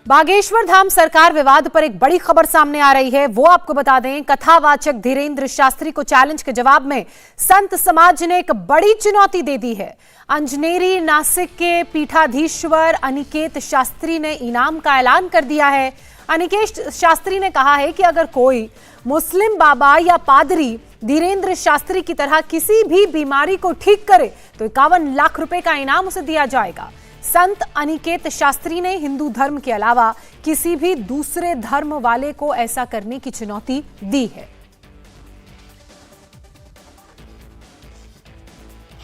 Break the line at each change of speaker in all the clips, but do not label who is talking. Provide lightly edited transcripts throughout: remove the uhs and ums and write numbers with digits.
बागेश्वर धाम सरकार विवाद पर एक बड़ी खबर सामने आ रही है। वो आपको बता दें, कथावाचक धीरेन्द्र शास्त्री को चैलेंज के जवाब में संत समाज ने एक बड़ी चुनौती दे दी है। अंजनेरी नासिक के पीठाधीश्वर अनिकेत शास्त्री ने इनाम का ऐलान कर दिया है। अनिकेत शास्त्री ने कहा है कि अगर कोई मुस्लिम बाबा या पादरी धीरेन्द्र शास्त्री की तरह किसी भी बीमारी को ठीक करे तो 51 लाख रुपए का इनाम उसे दिया जाएगा। संत अनिकेत शास्त्री ने हिंदू धर्म के अलावा किसी भी दूसरे धर्म वाले को ऐसा करने की चुनौती दी है।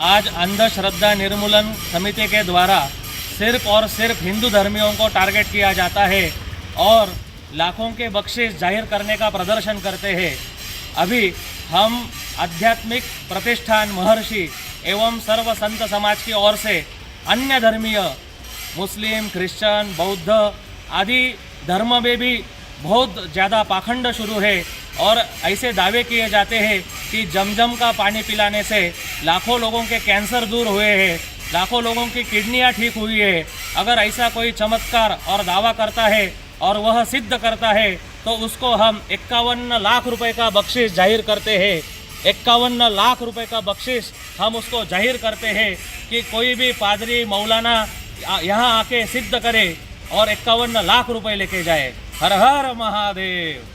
आज अंधश्रद्धा निर्मूलन समिति के द्वारा सिर्फ और सिर्फ हिंदू धर्मियों को टारगेट किया जाता है और लाखों के बख्शिश जाहिर करने का प्रदर्शन करते हैं। अभी हम आध्यात्मिक प्रतिष्ठान महर्षि एवं सर्व संत समाज की ओर से अन्य धर्मीय मुस्लिम, क्रिश्चियन, बौद्ध आदि धर्म में भी बहुत ज़्यादा पाखंड शुरू है और ऐसे दावे किए जाते हैं कि जमजम का पानी पिलाने से लाखों लोगों के कैंसर दूर हुए हैं, लाखों लोगों की किडनियां ठीक हुई है। अगर ऐसा कोई चमत्कार और दावा करता है और वह सिद्ध करता है तो उसको हम 51 लाख रुपए का बख्शिश जाहिर करते हैं। 51 लाख रुपए का बख्शिश हम उसको जाहिर करते हैं कि कोई भी पादरी मौलाना यहाँ आके सिद्ध करे और 51 लाख रुपए लेके जाए। हर हर महादेव।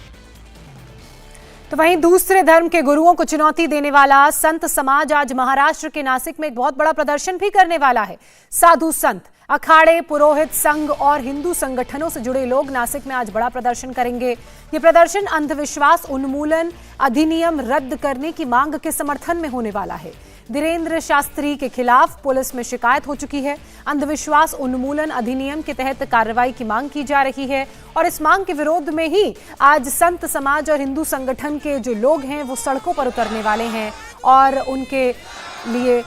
तो वहीं दूसरे धर्म के गुरुओं को चुनौती देने वाला संत समाज आज महाराष्ट्र के नासिक में एक बहुत बड़ा प्रदर्शन भी करने वाला है। साधु संत, अखाड़े, पुरोहित संघ और हिंदू संगठनों से जुड़े लोग नासिक में आज बड़ा प्रदर्शन करेंगे। ये प्रदर्शन अंधविश्वास उन्मूलन अधिनियम रद्द करने की मांग के समर्थन में होने वाला है। धीरेन्द्र शास्त्री के खिलाफ पुलिस में शिकायत हो चुकी है। अंधविश्वास उन्मूलन अधिनियम के तहत कार्रवाई की मांग की जा रही है और इस मांग के विरोध में ही आज संत समाज और हिंदू संगठन के जो लोग हैं वो सड़कों पर उतरने वाले हैं और उनके लिए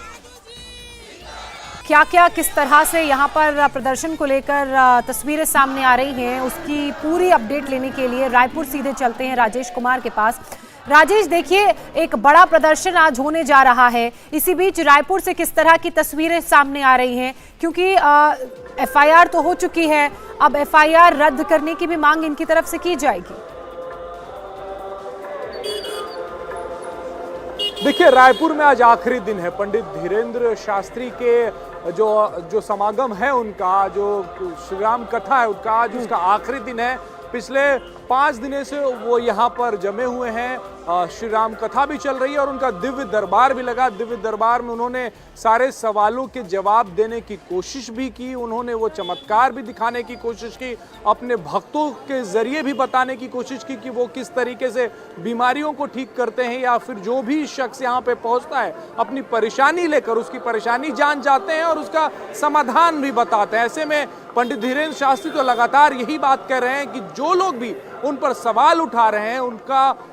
क्या क्या किस तरह से यहाँ पर प्रदर्शन को लेकर तस्वीरें सामने आ रही हैं, उसकी पूरी अपडेट लेने के लिए रायपुर सीधे चलते हैं राजेश कुमार के पास। राजेश, देखिए एक बड़ा प्रदर्शन आज होने जा रहा है, इसी बीच रायपुर से किस तरह की तस्वीरें सामने आ रही हैं, क्योंकि एफआईआर तो हो चुकी है, अब एफआईआर रद्द करने की भी मांग इनकी तरफ से की जाएगी।
देखिए, रायपुर में आज आखिरी दिन है। पंडित धीरेन्द्र शास्त्री के जो समागम है, उनका जो श्री राम कथा है, उनका आज उसका आखिरी दिन है। पिछले 5 दिनों से वो यहाँ पर जमे हुए हैं। श्री राम कथा भी चल रही है और उनका दिव्य दरबार भी लगा। दिव्य दरबार में उन्होंने सारे सवालों के जवाब देने की कोशिश भी की। उन्होंने वो चमत्कार भी दिखाने की कोशिश की, अपने भक्तों के जरिए भी बताने की कोशिश की कि वो किस तरीके से बीमारियों को ठीक करते हैं, या फिर जो भी शख्स यहाँ पे पहुँचता है अपनी परेशानी लेकर उसकी परेशानी जान जाते हैं और उसका समाधान भी बताते हैं। ऐसे में पंडित धीरेन्द्र शास्त्री तो लगातार यही बात कह रहे हैं कि जो लोग भी उन पर सवाल उठा रहे हैं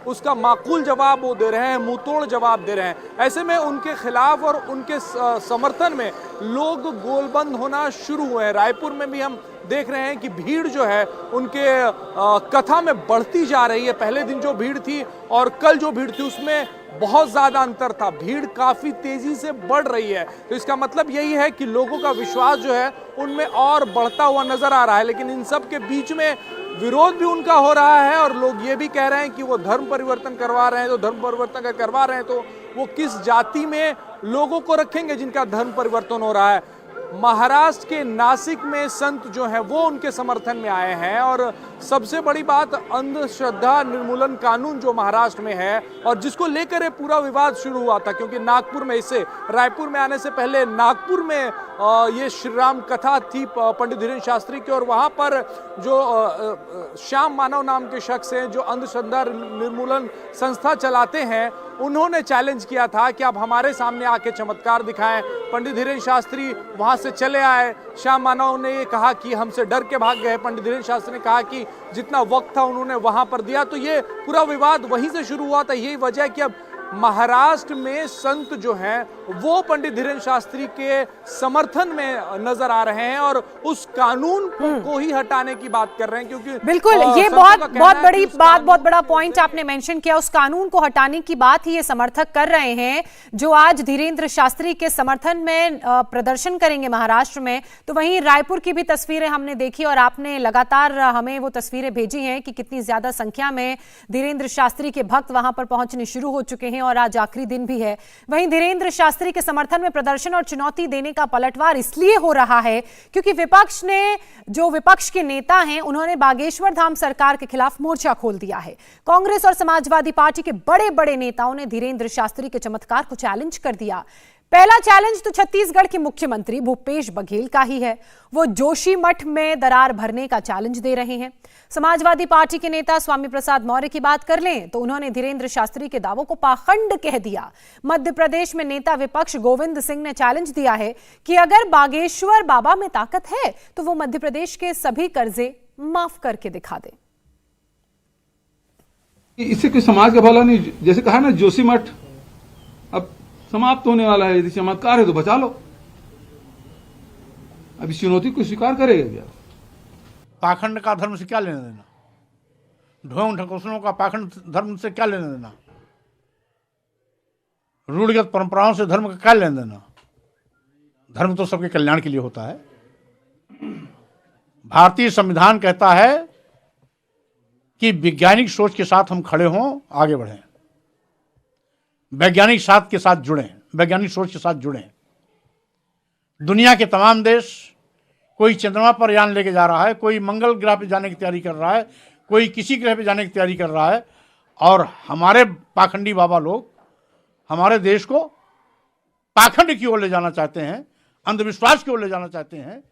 उसका माकूल जवाब वो दे रहे हैं, मुंहतोड़ जवाब दे रहे हैं। ऐसे में उनके खिलाफ और उनके समर्थन में लोग गोलबंद होना शुरू हुए हैं। रायपुर में भी हम देख रहे हैं कि भीड़ जो है उनके कथा में बढ़ती जा रही है। पहले दिन जो भीड़ थी और कल जो भीड़ थी उसमें बहुत ज़्यादा अंतर था। भीड़ काफ़ी तेज़ी से बढ़ रही है, तो इसका मतलब यही है कि लोगों का विश्वास जो है उनमें और बढ़ता हुआ नजर आ रहा है। लेकिन इन सब के बीच में विरोध भी उनका हो रहा है और लोग ये भी कह रहे हैं कि वो धर्म परिवर्तन करवा रहे हैं। तो धर्म परिवर्तन करवा रहे हैं तो वो किस जाति में लोगों को रखेंगे जिनका धर्म परिवर्तन हो रहा है। महाराष्ट्र के नासिक में संत जो है वो उनके समर्थन में आए हैं और सबसे बड़ी बात, अंधश्रद्धा निर्मूलन कानून जो महाराष्ट्र में है और जिसको लेकर ये पूरा विवाद शुरू हुआ था, क्योंकि नागपुर में, इससे रायपुर में आने से पहले नागपुर में ये श्री राम कथा थी पंडित धीरेन्द्र शास्त्री की, और वहाँ पर जो श्याम मानव नाम के शख्स हैं जो अंधश्रद्धा निर्मूलन संस्था चलाते हैं, उन्होंने चैलेंज किया था कि आप हमारे सामने आके चमत्कार दिखाएं। पंडित धीरेन्द्र शास्त्री वहाँ से चले आए। श्याम मानव ने ये कहा कि हमसे डर के भाग गए। पंडित धीरेन्द्र शास्त्री ने कहा कि जितना वक्त था उन्होंने वहाँ पर दिया। तो ये पूरा विवाद वहीं से शुरू हुआ था। यही वजह है कि अब महाराष्ट्र में संत जो हैं वो पंडित धीरेन्द्र शास्त्री के समर्थन में नजर आ रहे हैं और उस कानून को ही हटाने की बात कर रहे हैं, क्योंकि
बिल्कुल ये बहुत बड़ी बात, बहुत बड़ा पॉइंट आपने मेंशन किया। उस कानून को हटाने की बात ही ये समर्थक कर रहे हैं जो आज धीरेन्द्र शास्त्री के समर्थन में प्रदर्शन करेंगे महाराष्ट्र में। तो वहीं रायपुर की भी तस्वीरें हमने देखी और आपने लगातार हमें वो तस्वीरें भेजी हैं कि कितनी ज्यादा संख्या में धीरेन्द्र शास्त्री के भक्त वहां पर पहुंचने शुरू हो चुके हैं और आज आखिरी दिन भी है। वहीं धीरेन्द्र शास्त्री के समर्थन में प्रदर्शन और चुनौती देने का पलटवार इसलिए हो रहा है क्योंकि विपक्ष के नेता हैं उन्होंने बागेश्वर धाम सरकार के खिलाफ मोर्चा खोल दिया है। कांग्रेस और समाजवादी पार्टी के बड़े बड़े नेताओं ने धीरेन्द्र शास्त्री के चमत्कार को चैलेंज कर दिया। पहला चैलेंज तो छत्तीसगढ़ के मुख्यमंत्री भूपेश बघेल का ही है। वो जोशीमठ में दरार भरने का चैलेंज दे रहे हैं। समाजवादी पार्टी के नेता स्वामी प्रसाद मौर्य की बात कर लें तो उन्होंने धीरेन्द्र शास्त्री के दावों को पाखंड कह दिया। मध्य प्रदेश में नेता विपक्ष गोविंद सिंह ने चैलेंज दिया है कि अगर बागेश्वर बाबा में ताकत है तो वो मध्य प्रदेश के सभी कर्जे माफ करके दिखा दे।
इससे कोई समाज का भला नहीं, जैसे कहा ना जोशीमठ अब समाप्त होने वाला है, यदि चमत्कार है तो बचा लो। अब इस चुनौती को स्वीकार करेगा क्या?
पाखंड का धर्म से क्या लेना देना, ढोंग ढकोसलों का पाखंड धर्म से क्या लेना देना, रूढ़िगत परंपराओं से धर्म का क्या लेना देना। धर्म तो सबके कल्याण के लिए होता है। भारतीय संविधान कहता है कि वैज्ञानिक सोच के साथ हम खड़े हों, आगे बढ़ें, वैज्ञानिक साथ के साथ जुड़ें, वैज्ञानिक सोच के साथ जुड़ें। दुनिया के तमाम देश, कोई चंद्रमा पर यान लेके जा रहा है, कोई मंगल ग्रह पे जाने की तैयारी कर रहा है, कोई किसी ग्रह पे जाने की तैयारी कर रहा है, और हमारे पाखंडी बाबा लोग हमारे देश को पाखंड की ओर ले जाना चाहते हैं, अंधविश्वास की ओर ले जाना चाहते हैं,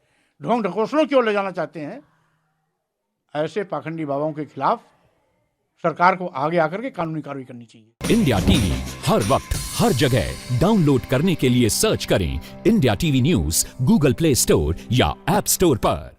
ढोंग ढकोसलों की ओर ले जाना चाहते हैं। ऐसे पाखंडी बाबाओं के खिलाफ सरकार को आगे आकर के कानूनी कार्रवाई करनी चाहिए।
इंडिया टीवी हर वक्त हर जगह डाउनलोड करने के लिए सर्च करें India TV news Google play store या ऐप स्टोर पर।